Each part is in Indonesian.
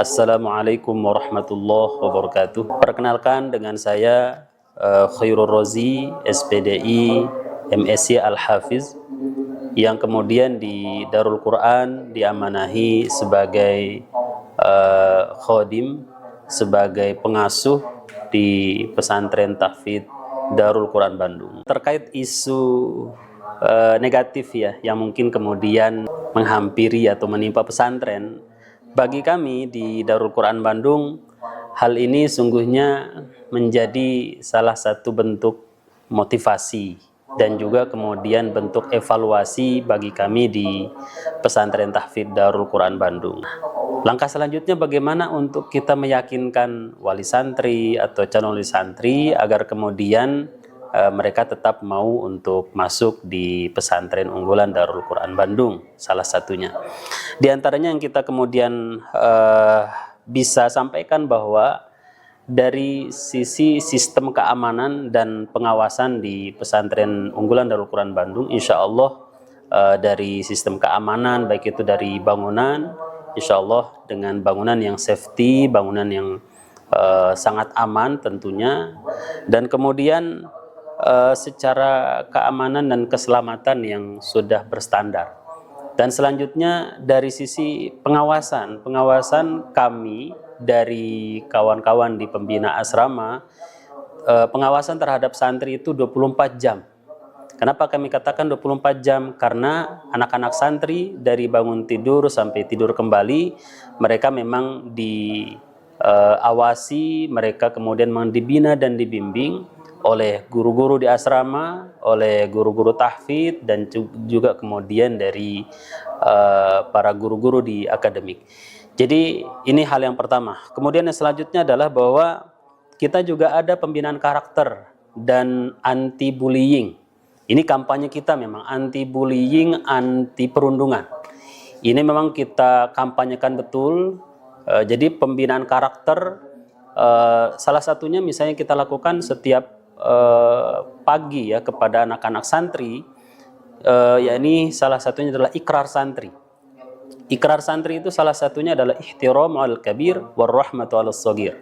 Assalamualaikum warahmatullahi wabarakatuh. Perkenalkan dengan saya Khairul Rozi, SPDI, MSc Al-Hafiz, yang kemudian di Darul Quran diamanahi sebagai khodim, sebagai pengasuh di pesantren tahfidz Darul Quran Bandung. Terkait isu negatif ya, yang mungkin kemudian menghampiri atau menimpa pesantren, bagi kami di Darul Quran Bandung, hal ini sungguhnya menjadi salah satu bentuk motivasi dan juga kemudian bentuk evaluasi bagi kami di pesantren tahfidz Darul Quran Bandung. Langkah selanjutnya bagaimana untuk kita meyakinkan wali santri atau calon wali santri agar kemudian mereka tetap mau untuk masuk di pesantren unggulan Darul Quran Bandung, salah satunya. Di antaranya yang kita kemudian bisa sampaikan bahwa dari sisi sistem keamanan dan pengawasan di pesantren unggulan Darul Quran Bandung, insya Allah dari sistem keamanan, baik itu dari bangunan, insya Allah dengan bangunan yang safety, bangunan yang sangat aman tentunya, dan kemudian secara keamanan dan keselamatan yang sudah berstandar. Dan selanjutnya dari sisi pengawasan kami dari kawan-kawan di pembina asrama, pengawasan terhadap santri itu 24 jam. Kenapa kami katakan 24 jam? Karena anak-anak santri dari bangun tidur sampai tidur kembali, mereka memang diawasi, mereka kemudian memang dibina dan dibimbing oleh guru-guru di asrama, oleh guru-guru tahfidz, dan juga kemudian dari para guru-guru di akademik. Jadi ini hal yang pertama. Kemudian yang selanjutnya adalah bahwa kita juga ada pembinaan karakter dan anti bullying. Ini kampanye kita memang anti bullying, anti perundungan. Ini memang kita kampanyekan betul. Jadi pembinaan karakter salah satunya misalnya kita lakukan setiap pagi ya kepada anak-anak santri, yakni salah satunya adalah ikrar santri. Ikrar santri itu salah satunya adalah ihtiram al-kabir warahmatu al-shaghir.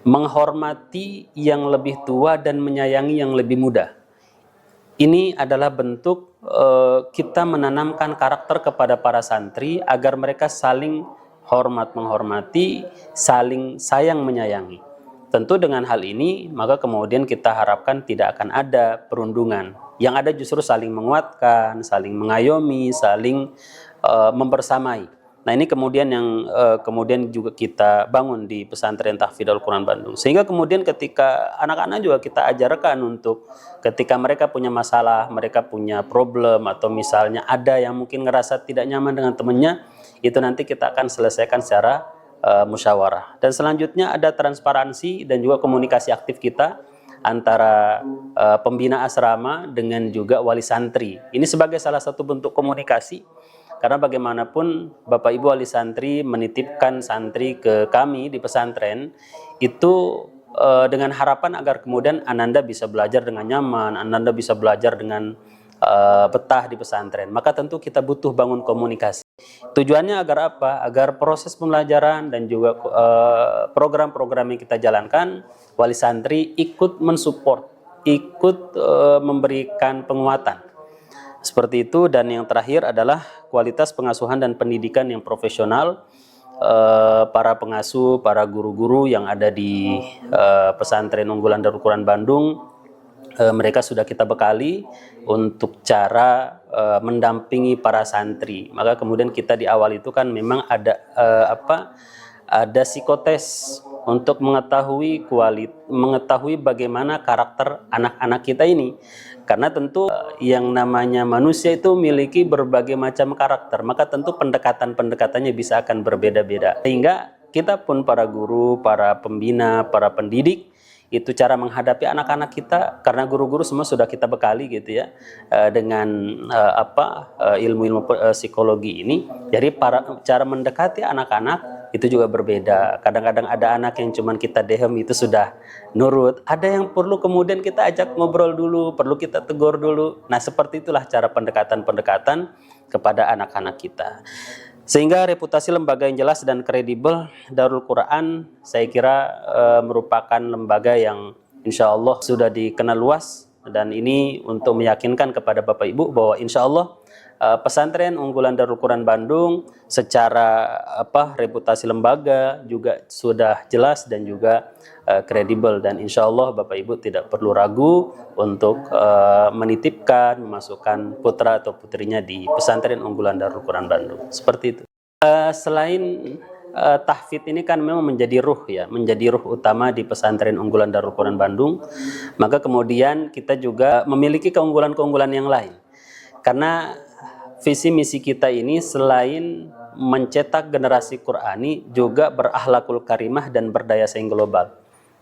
Menghormati yang lebih tua dan menyayangi yang lebih muda. Ini adalah bentuk kita menanamkan karakter kepada para santri agar mereka saling hormat menghormati, saling sayang menyayangi. Tentu dengan hal ini maka kemudian kita harapkan tidak akan ada perundungan. Yang ada justru saling menguatkan, saling mengayomi, saling membersamai. Nah ini kemudian yang kemudian juga kita bangun di pesantren tahfidz Darul Quran Bandung. Sehingga kemudian ketika anak-anak juga kita ajarkan untuk ketika mereka punya masalah, mereka punya problem, atau misalnya ada yang mungkin ngerasa tidak nyaman dengan temannya, itu nanti kita akan selesaikan secara musyawarah. Dan selanjutnya ada transparansi dan juga komunikasi aktif kita antara pembina asrama dengan juga wali santri. Ini sebagai salah satu bentuk komunikasi, karena bagaimanapun Bapak Ibu wali santri menitipkan santri ke kami di pesantren itu dengan harapan agar kemudian ananda bisa belajar dengan nyaman, ananda bisa belajar dengan betah di pesantren. Maka tentu kita butuh bangun komunikasi. Tujuannya agar apa? Agar proses pembelajaran dan juga program-program yang kita jalankan, wali santri ikut mensupport, ikut memberikan penguatan. Seperti itu. Dan yang terakhir adalah kualitas pengasuhan dan pendidikan yang profesional. Para pengasuh, para guru-guru yang ada di pesantren unggulan Darul Quran Bandung, mereka sudah kita bekali untuk cara mendampingi para santri. Maka kemudian kita di awal itu kan memang ada ada psikotes untuk mengetahui mengetahui bagaimana karakter anak-anak kita ini. Karena tentu yang namanya manusia itu memiliki berbagai macam karakter, maka tentu pendekatan-pendekatannya bisa akan berbeda-beda. Sehingga kita pun para guru, para pembina, para pendidik, itu cara menghadapi anak-anak kita, karena guru-guru semua sudah kita bekali gitu ya dengan ilmu-ilmu psikologi ini. Jadi cara mendekati anak-anak itu juga berbeda. Kadang-kadang ada anak yang cuman kita dehem itu sudah nurut, ada yang perlu kemudian kita ajak ngobrol dulu, perlu kita tegur dulu. Nah seperti itulah cara pendekatan-pendekatan kepada anak-anak kita. Sehingga reputasi lembaga yang jelas dan kredibel, Darul Quran saya kira merupakan lembaga yang insya Allah sudah dikenal luas, dan ini untuk meyakinkan kepada Bapak Ibu bahwa insya Allah pesantren unggulan Darul Quran Bandung secara reputasi lembaga juga sudah jelas dan juga kredibel, dan insya Allah Bapak Ibu tidak perlu ragu untuk menitipkan, memasukkan putra atau putrinya di pesantren unggulan Darul Quran Bandung. Seperti itu. Selain tahfidz ini kan memang menjadi ruh ya, menjadi ruh utama di pesantren unggulan Darul Quran Bandung, maka kemudian kita juga memiliki keunggulan-keunggulan yang lain. Karena visi misi kita ini selain mencetak generasi Qurani juga berakhlakul karimah dan berdaya saing global.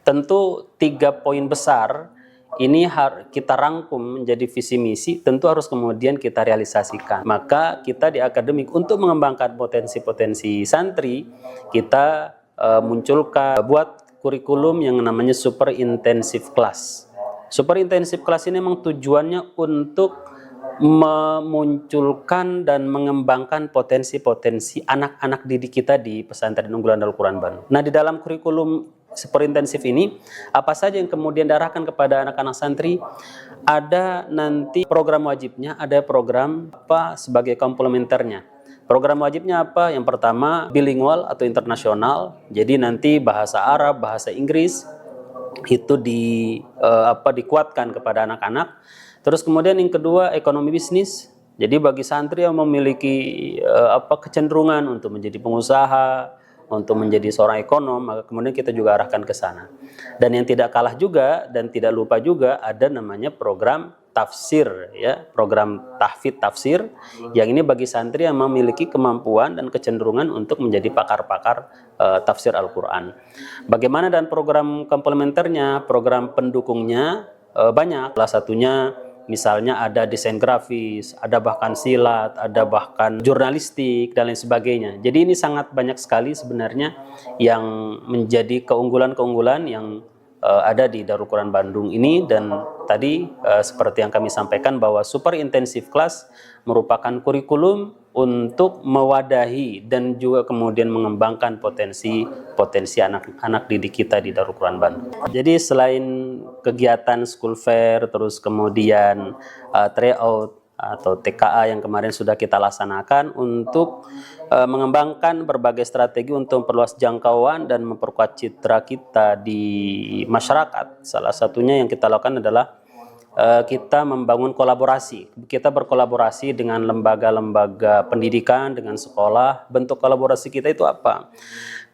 Tentu 3 poin besar ini kita rangkum menjadi visi misi, tentu harus kemudian kita realisasikan. Maka kita di akademik untuk mengembangkan potensi-potensi santri, kita munculkan buat kurikulum yang namanya super intensive class. Super intensive class ini memang tujuannya untuk memunculkan dan mengembangkan potensi-potensi anak-anak didik kita di pesantren unggulan Darul Quran Bandung. Nah, di dalam kurikulum super intensif ini, apa saja yang kemudian diarahkan kepada anak-anak santri? Ada nanti program wajibnya, ada program sebagai komplementernya. Program wajibnya apa? Yang pertama, bilingual atau internasional. Jadi nanti bahasa Arab, bahasa Inggris itu dikuatkan kepada anak-anak. Terus kemudian yang kedua, ekonomi bisnis. Jadi bagi santri yang memiliki kecenderungan untuk menjadi pengusaha, untuk menjadi seorang ekonom, maka kemudian kita juga arahkan ke sana. Dan yang tidak kalah juga dan tidak lupa juga ada namanya program tafsir ya, program tahfidz tafsir, yang ini bagi santri yang memiliki kemampuan dan kecenderungan untuk menjadi pakar-pakar tafsir Al-Qur'an. Bagaimana dan program komplementernya, program pendukungnya banyak. Salah satunya misalnya ada desain grafis, ada bahkan silat, ada bahkan jurnalistik dan lain sebagainya. Jadi ini sangat banyak sekali sebenarnya yang menjadi keunggulan-keunggulan yang ada di Darul Quran Bandung ini. Dan tadi seperti yang kami sampaikan bahwa super intensive class merupakan kurikulum untuk mewadahi dan juga kemudian mengembangkan potensi anak-anak didik kita di Darul Quran Bandung. Jadi selain kegiatan school fair, terus kemudian tryout atau TKA yang kemarin sudah kita laksanakan untuk mengembangkan berbagai strategi untuk memperluas jangkauan dan memperkuat citra kita di masyarakat. Salah satunya yang kita lakukan adalah kita membangun kolaborasi. Kita berkolaborasi dengan lembaga-lembaga pendidikan, dengan sekolah. Bentuk kolaborasi kita itu apa?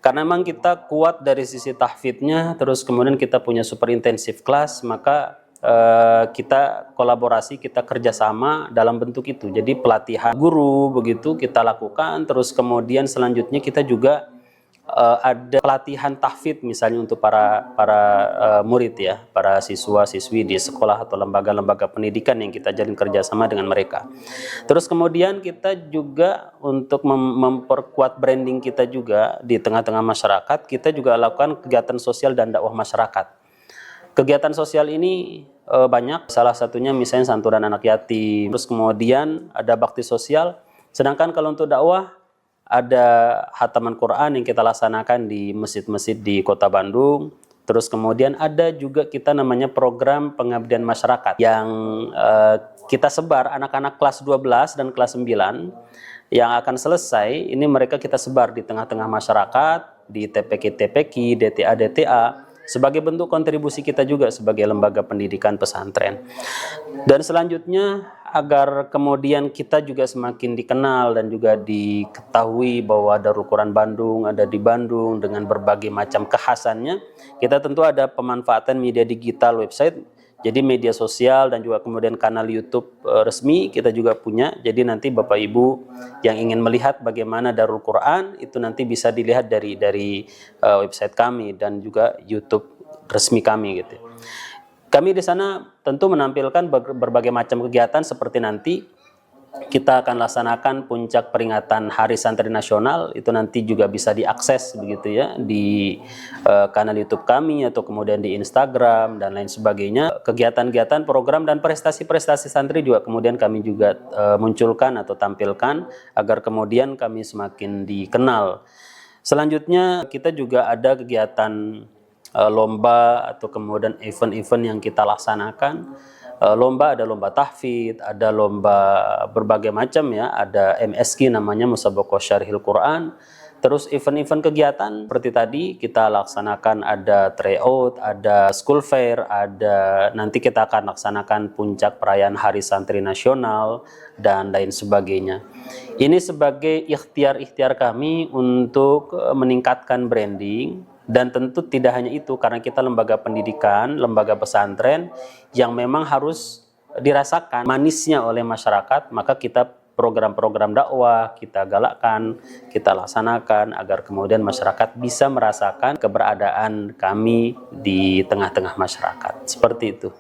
Karena memang kita kuat dari sisi tahfidznya, terus kemudian kita punya super intensive class, maka kita kolaborasi, kita kerjasama dalam bentuk itu. Jadi pelatihan guru begitu kita lakukan, terus kemudian selanjutnya kita juga ada pelatihan tahfidz misalnya untuk para murid ya, para siswa-siswi di sekolah atau lembaga-lembaga pendidikan yang kita jalin kerjasama dengan mereka. Terus kemudian kita juga untuk memperkuat branding kita juga di tengah-tengah masyarakat, kita juga lakukan kegiatan sosial dan dakwah masyarakat. Kegiatan sosial ini banyak, salah satunya misalnya santunan anak yatim, terus kemudian ada bakti sosial. Sedangkan kalau untuk dakwah, ada khataman Quran yang kita laksanakan di masjid-masjid di Kota Bandung. Terus kemudian ada juga kita namanya program pengabdian masyarakat yang kita sebar anak-anak kelas 12 dan kelas 9 yang akan selesai. Ini mereka kita sebar di tengah-tengah masyarakat, di TPK-TPK, DTA-DTA, sebagai bentuk kontribusi kita juga sebagai lembaga pendidikan pesantren. Dan selanjutnya agar kemudian kita juga semakin dikenal dan juga diketahui bahwa Darul Quran Bandung ada di Bandung dengan berbagai macam kekhasannya, kita tentu ada pemanfaatan media digital, website, jadi media sosial dan juga kemudian kanal YouTube resmi kita juga punya. Jadi nanti Bapak Ibu yang ingin melihat bagaimana Darul Quran itu nanti bisa dilihat dari website kami dan juga YouTube resmi kami gitu. Kami di sana tentu menampilkan berbagai macam kegiatan seperti nanti kita akan laksanakan puncak peringatan Hari Santri Nasional. Itu nanti juga bisa diakses begitu ya di kanal YouTube kami atau kemudian di Instagram dan lain sebagainya. Kegiatan-kegiatan, program dan prestasi-prestasi santri juga kemudian kami juga munculkan atau tampilkan agar kemudian kami semakin dikenal. Selanjutnya kita juga ada kegiatan lomba atau kemudian event-event yang kita laksanakan. Lomba, ada lomba tahfidz, ada lomba berbagai macam ya, ada MSQ namanya Musabaqah Syarhil Quran. Terus event-event kegiatan seperti tadi kita laksanakan, ada tryout, ada school fair, ada nanti kita akan laksanakan puncak perayaan Hari Santri Nasional dan lain sebagainya. Ini sebagai ikhtiar-ikhtiar kami untuk meningkatkan branding. Dan tentu tidak hanya itu, karena kita lembaga pendidikan, lembaga pesantren yang memang harus dirasakan manisnya oleh masyarakat, maka kita program-program dakwah kita galakkan, kita laksanakan agar kemudian masyarakat bisa merasakan keberadaan kami di tengah-tengah masyarakat. Seperti itu.